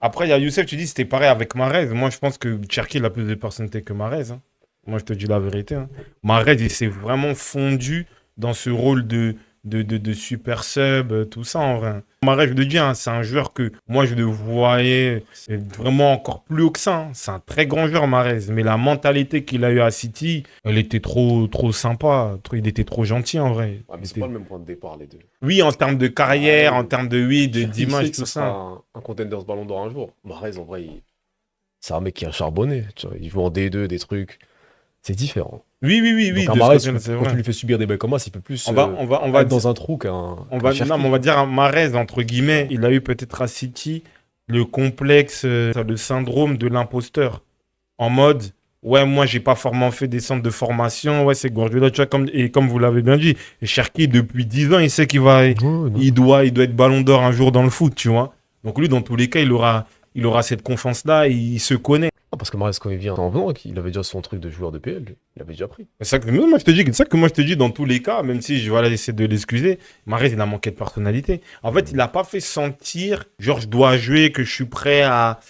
Après, il y a Youssef, tu dis c'était pareil avec Mahrez. Moi, je pense que Cherki a plus de personnalité que Mahrez, hein. Moi, je te dis la vérité, hein. Mahrez, il s'est vraiment fondu dans ce rôle de super sub, tout ça en vrai. Mahrez, je te dis, hein, c'est un joueur que moi, je le voyais vraiment encore plus haut que ça, hein. C'est un très grand joueur, Mahrez. Mais la mentalité qu'il a eue à City, elle était trop sympa. Il était trop gentil en vrai. Ouais, mais c'est pas le même point de départ, les deux. Oui, en termes de Ah, carrière, en oui. termes de oui, Cherki, il sait d'image, que tout ce sera ça. un contender ce ballon d'or un jour. Mahrez, en vrai, c'est un mec qui a charbonné. Tu vois, il joue en D2, des trucs. C'est différent. Oui, Donc un de ce Mahrez, côté-là, c'est quand tu vrai. lui fais subir des mecs comme ça, il peut plus On va être dire, dans un trou qu'un non, mais on Cherki. va dire un Mahrez, entre guillemets, il a eu peut-être à City le complexe, le syndrome de l'imposteur. En mode, ouais, moi, j'ai pas forcément fait des centres de formation, ouais, c'est Guardiola, tu vois, comme vous l'avez bien dit. Et Cherki, depuis 10 ans, il sait Ouais, non. il doit être ballon d'or un jour dans le foot, tu vois. Donc lui, dans tous les cas, il aura cette confiance-là, il se connaît. Ah, parce que Mahrez, quand il vient en venant, il avait déjà son truc de joueur de PL. Il avait déjà pris. C'est ça que moi je te dis dans tous les cas, même si je vais essayer de l'excuser, Mahrez il a manqué de personnalité. En fait, il n'a pas fait sentir, genre je dois jouer, que je suis prêt à,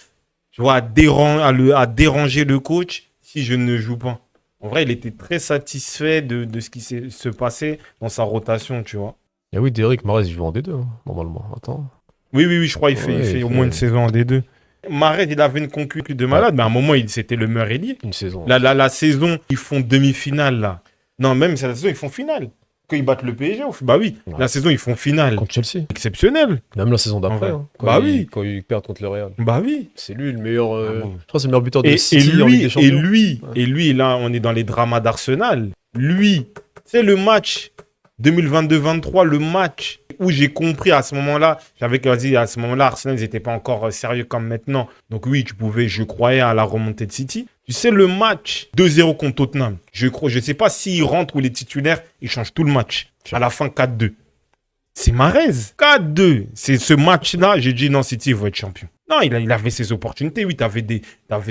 tu vois, à déranger le coach si je ne joue pas. En vrai, il était très satisfait de ce qui se passait dans sa rotation, tu vois. Et oui, Derrick, Mahrez, il joue en D2, hein, normalement. Attends. Oui, je crois qu'il Ouais, fait au moins une saison en D2. Mahrez, il avait une concurrence de Ouais, malade, mais à un moment, c'était le meilleur ailier. une saison. La saison, ils font demi-finale, là. Non, même la saison, ils font finale. Quand ils battent le PSG, bah oui, Ouais. la saison, ils font finale. Contre Chelsea. Exceptionnel. Même la saison En d'après, vrai. hein, Bah oui, quand ils perdent contre le Real. bah oui. C'est lui le meilleur. Ah bon. Je crois que c'est le meilleur buteur de City en Ligue des Champions. Ouais. Et lui, là, on est dans les dramas d'Arsenal. Lui, c'est le match 2022-23, le match où j'ai compris à ce moment-là, à ce moment-là, Arsenal, ils n'étaient pas encore sérieux comme maintenant. Donc oui, je croyais à la remontée de City. Tu sais, le match 2-0 contre Tottenham, je sais pas s'il rentre ou les titulaires, ils changent tout le match. À la fin, 4-2. C'est Mahrez. 4-2. C'est ce match-là, j'ai dit non, City va être champion. Non, il avait ses opportunités. Oui,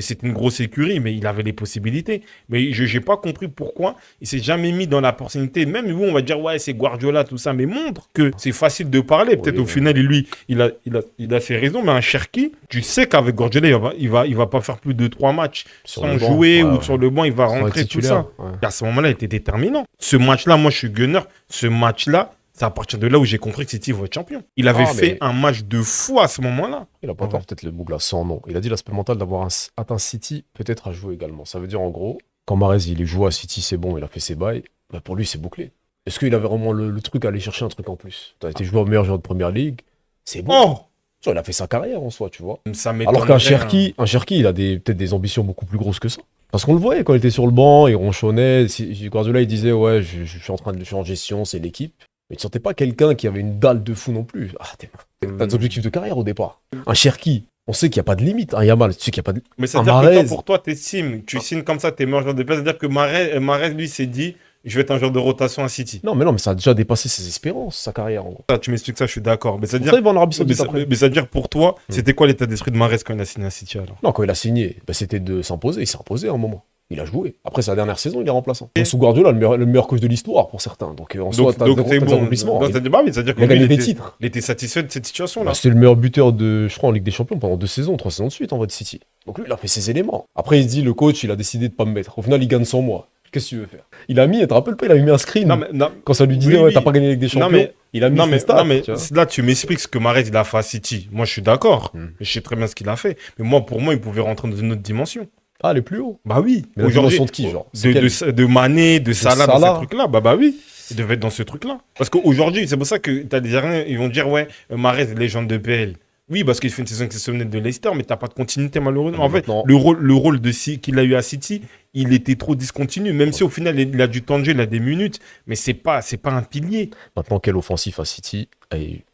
c'était une grosse écurie, mais il avait les possibilités. Mais je n'ai pas compris pourquoi il s'est jamais mis dans la opportunité. Même où on va dire, ouais, c'est Guardiola, tout ça, mais montre que c'est facile de parler. Peut-être Oui, au final, lui, il a ses raisons, mais un Cherki, tu sais qu'avec Guardiola, il va pas faire plus de 3 matchs sur sans le banc, jouer ouais, ou ouais. sur le banc, il va Sans être rentrer, tout titulaire, ça. ouais. Et à ce moment-là, il était déterminant. Ce match-là, moi, je suis gunner. Ce match-là, c'est à partir de là où j'ai compris que City va être champion. Il avait Ah, fait mais un match de fou à ce moment-là. il a pas Ouais. tort, peut-être le Bougla sans nom. Il a dit l'aspect mental d'avoir atteint City, peut-être à jouer également. Ça veut dire en gros, quand Mahrez il est joué à City, c'est bon, il a fait ses bails, bah pour lui c'est bouclé. Est-ce qu'il avait vraiment le truc à aller chercher un truc en plus? Tu as été joueur meilleur joueur de première ligue, c'est bon. Oh, Tu vois, il a fait sa carrière en soi, tu vois. ça Alors qu'un m'étonnerait, hein. Cherki, il a peut-être des ambitions beaucoup plus grosses que ça. Parce qu'on le voyait quand il était sur le banc, il ronchonnait. Guardiola, il disait, ouais, je suis je suis en gestion, c'est l'équipe. Mais tu sentais pas quelqu'un qui avait une dalle de fou non plus. Ah, t'as des objectifs de carrière au départ. Un Cherki, on sait qu'il n'y a pas de limite. Un Yamal, tu sais qu'il n'y a pas de Mais un c'est-à-dire que toi, Mahrez. pour toi, tu signes comme ça, t'es meilleur joueur de place. C'est-à-dire que Mahrez, lui, s'est dit, je vais être un joueur de rotation à City. Non, mais ça a déjà dépassé ses espérances, sa carrière, en gros. Ça, tu m'expliques ça, je suis d'accord. Mais Pour c'est-à-dire, ça, il va en Arabie Saoudite après. mais c'est-à-dire pour toi, c'était quoi l'état d'esprit de Mahrez quand il a signé à City alors? Non, quand il a signé, bah, c'était de s'imposer. Il s'est imposé à un moment. Il a joué. Après sa dernière saison, il est remplaçant. Donc, sous Guardiola, le meilleur coach de l'histoire pour certains. Donc en soi, t'as C'est des bon. accomplissements. Non, bah oui, c'est-à-dire que Il a lui, gagné des titres. il était satisfait de cette situation-là. Bah, c'était le meilleur buteur je crois, en Ligue des Champions pendant 3 saisons de suite en vrai de City. Donc lui, il a fait ses éléments. Après, il se dit, le coach, il a décidé de pas me mettre. Au final, il gagne sans moi. Qu'est-ce que tu veux faire? Il a mis, tu te rappelles pas, il a mis un screen. Non, Quand ça lui disait, oui, ouais, oui. t'as pas gagné la Ligue des Champions. Non, mais- il a mis non, ses mais, stats, non, mais tu vois. là, tu m'expliques ce que Mahrez, il a fait à City. Moi, je suis d'accord. Hmm. Je sais très bien ce qu'il a fait. Mais moi, pour moi, il pouvait rentrer dans une autre dimension. Ah, les plus hauts. Bah oui. Mais la dimension de qui, genre? C'est quel? De Mané, de Salah, dans Salah. ce truc-là. Bah oui. Il devait être dans ce truc-là. Parce qu'aujourd'hui, c'est pour ça que t'as des derniers, ils vont dire, ouais, Mahrez, légende de PL. Oui, parce qu'il fait une saison exceptionnelle de Leicester, mais t'as pas de continuité, malheureusement. En fait, Maintenant- le rôle qu'il a eu à City, il était trop discontinu. Même si au final, il a du temps de jeu, il a des minutes, mais c'est pas un pilier. Maintenant, quel offensif à City,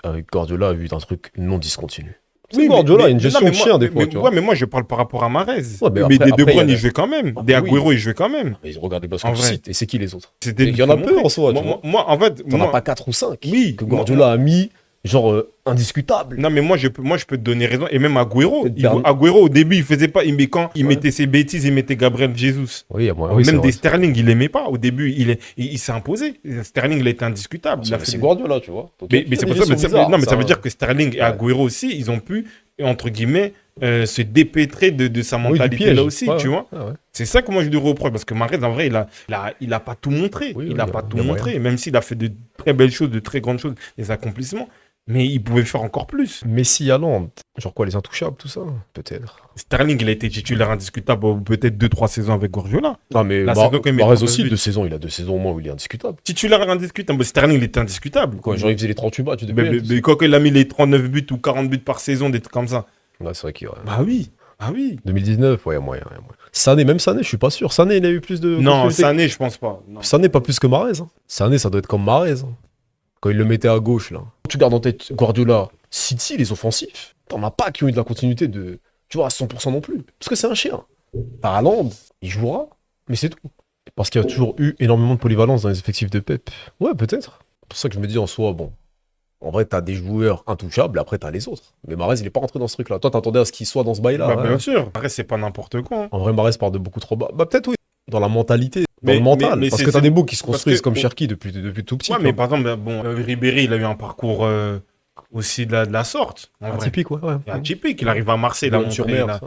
avec Guardiola, a vu un truc non discontinu. C'est Oui, Guardiola, il y a une non, gestion mais de moi- chien des fois, mais- tu vois. Ouais, mais moi, je parle par rapport à Mahrez. Ouais, mais mais après- des De après, Bruyne, il y a- il jouait quand même. Ah, Des oui. Agüero, il jouait quand même. Mais regardez En Basket vrai. City. Et c'est qui les autres? C'était Il y en a peu en soi, tu vois. En fait, T'en as moi, pas 4 ou 5 oui, que Guardiola a mis, genre indiscutable. non, mais moi, je peux te donner raison. Et même Agüero, Peut-être Bern- Agüero, au début, il faisait pas. Mais quand il Ouais. mettait ses bêtises, il mettait Gabriel Jesus. Oui, oui, Même des Sterling, il aimait pas. Au début, il s'est imposé. Sterling, il était indiscutable. Il a fait C'est des- Guardiola, tu vois. Donc, Mais il y a c'est des pour ça, gestions bizarres, non, mais ça veut dire que Sterling et Ouais. Agüero aussi, ils ont pu, entre guillemets, se dépêtrer de sa Oui, du mentalité piège. là aussi, Ouais, tu ouais. vois. Ah ouais. C'est ça que moi je lui reproche, parce que Mahrez, en vrai, il a pas tout montré. Oui, il oui, a il y pas a- tout il y a montré, même s'il a fait de très belles choses, de très grandes choses, des accomplissements. Mais il pouvait faire encore plus. Messi, Haaland, genre quoi, les intouchables, tout ça? Peut-être. Sterling, il a été titulaire indiscutable peut-être 2-3 saisons avec Guardiola. Ah, mais Là, c'est quoi quand il met Mahrez 39 aussi, buts 2 saisons, il a 2 saisons au moins où il est indiscutable. Titulaire indiscutable. Sterling, il était indiscutable. Quoi, genre, il faisait les 38 matchs de Mais, PL, tout ça. quand il a mis les 39 buts ou 40 buts par saison, des trucs comme ça. Ouais, c'est vrai qu'il y a... Bah oui. Ah oui. 2019, ouais, moyen. Sané, même Sané, je suis pas sûr. Sané, il a eu plus de... Non, continuité. Sané, je pense pas. Non. Sané, pas plus que Mahrez. Hein. Sané, ça doit être comme Mahrez. Hein. Quand il le mettait à gauche, là. Tu gardes en tête Guardiola, City, les offensifs. T'en as pas qui ont eu de la continuité de... Tu vois, à 100% non plus. Parce que c'est un chien. T'as Haaland, il jouera, mais c'est tout. Parce qu'il y a toujours eu énormément de polyvalence dans les effectifs de Pep. Ouais, peut-être. C'est pour ça que je me dis en soi, bon... En vrai, t'as des joueurs intouchables, après t'as les autres. Mais Mahrez, il est pas rentré dans ce truc-là. Toi, t'attendais à ce qu'il soit dans ce bail-là. Bah, ouais. bien sûr. Après, c'est pas n'importe quoi. Hein. En vrai, Mahrez part de beaucoup trop bas. Bah, peut-être oui. Dans la mentalité, dans Mais- le mental. mais parce c'est- que t'as c'est- des beaux qui se parce construisent que- comme Cherki depuis tout petit. Ouais, tu mais vois. par exemple, bon, Ribéry, il a eu un parcours aussi de la sorte. En vrai. Atypique, ouais. Il est atypique. Il arrive à Marseille, il a Sur montré, mer.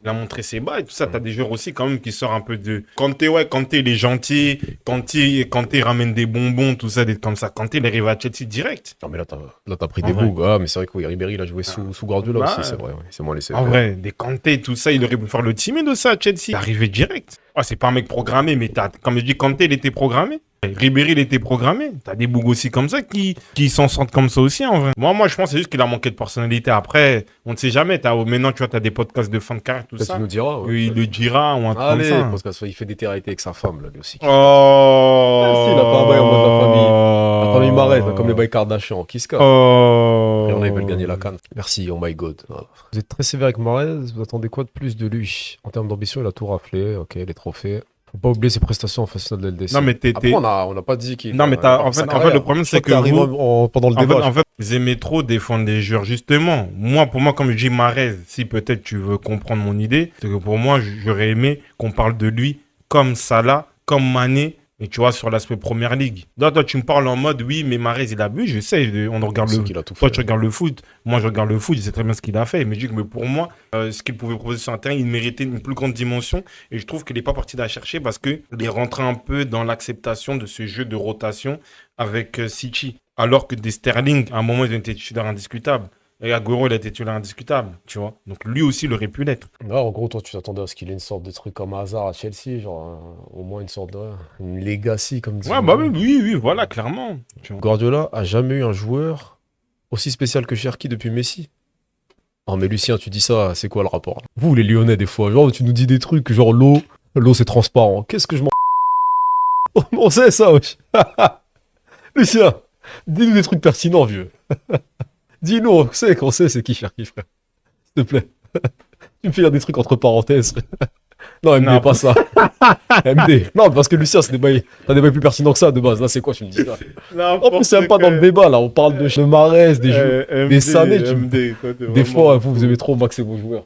il a montré ses bas et tout ça. T'as des joueurs aussi quand même qui sortent un peu de. Kanté, il est gentil. Kanté ramène des bonbons, tout ça, des comme ça. Kanté, il arrive à Chelsea direct. Non, mais là, t'as pris En des vrai. beaux. Ah, mais c'est vrai que oui, Ribéry, il a joué sous Guardiola Bah, aussi, c'est vrai. Ouais. C'est moins laissé. En vrai, des Kanté, tout ça, il aurait pu faire le timide de ça à Chelsea. Il est arrivé direct. Ah, c'est pas un mec programmé, mais comme je dis, Kanté, il était programmé. Ribéry, il était programmé. T'as des bougs aussi comme ça qui s'en sortent comme ça aussi, en vrai. Moi, je pense que c'est juste qu'il a manqué de personnalité. Après, on ne sait jamais. Maintenant, tu vois, t'as des podcasts de fin de carrière, tout Peut-être ça. qu'il nous dira. Ouais. Il le dira ou un truc Allez, comme ça. parce qu'il fait des télé-réalités avec sa femme, là, lui aussi. Oh. Merci, il a pas un bail en mode la famille. La famille Mahrez, là, comme les bails Kardashian, qui se cassent. Oh. Et on a, ils veulent gagner la canne. Merci, oh my god. Voilà. Vous êtes très sévère avec Mahrez, vous attendez quoi de plus de lui? En termes d'ambition, il a tout raflé, ok, les trophées. Faut pas oublier ses prestations en phase finale de LDC. Non, mais Après, on n'a pas dit qu'il... Non, mais en fait, le problème, c'est que t'arrives vous... pendant le En débat. fait, vous aimez trop défendre les joueurs, justement. Pour moi, comme je dis Mahrez, si peut-être tu veux comprendre mon idée, c'est que pour moi, j'aurais aimé qu'on parle de lui comme Salah, comme Mané, mais tu vois, sur l'aspect Première Ligue. Toi, tu me parles en mode, oui, mais Mahrez, il a bu, je sais, on regarde C'est le... qu'il a tout Toi, fait. tu regardes le foot, moi, je regarde le foot, je sais très bien ce qu'il a fait. Mais je dis que pour moi, ce qu'il pouvait proposer sur un terrain, il méritait une plus grande dimension. Et je trouve qu'il n'est pas parti de la chercher parce qu'il est rentré un peu dans l'acceptation de ce jeu de rotation avec City. Alors que des Sterling, à un moment, ils ont été titulaires indiscutables. Et Agüero, il a été titulaire indiscutable, tu vois. Donc lui aussi, il aurait pu l'être. Là, en gros, toi, tu t'attendais à ce qu'il ait une sorte de truc comme Hazard à Chelsea, genre au moins une sorte de... une legacy, comme Ouais, bah oui, voilà, clairement. Tu vois. Guardiola a jamais eu un joueur aussi spécial que Cherki depuis Messi. Non mais Lucien, tu dis ça, c'est quoi le rapport? Vous les Lyonnais des fois, genre tu nous dis des trucs genre l'eau c'est transparent. Qu'est-ce que je m'en... On sait ça, wesh. Lucien, dis-nous des trucs pertinents, vieux. Dis-nous, on sait qu'on sait c'est qui Cherki, frère. S'il te plaît. Tu me fais dire des trucs entre parenthèses. Non, MD, Non. pas ça. MD. Non, parce que Lucien, t'as des bails plus pertinents que ça de base. Là, c'est quoi, tu me dis ça? En plus, c'est même pas dans le débat, là. On parle de Mahrez, des Sané. Des fois, vous aimez trop maxer vos joueurs.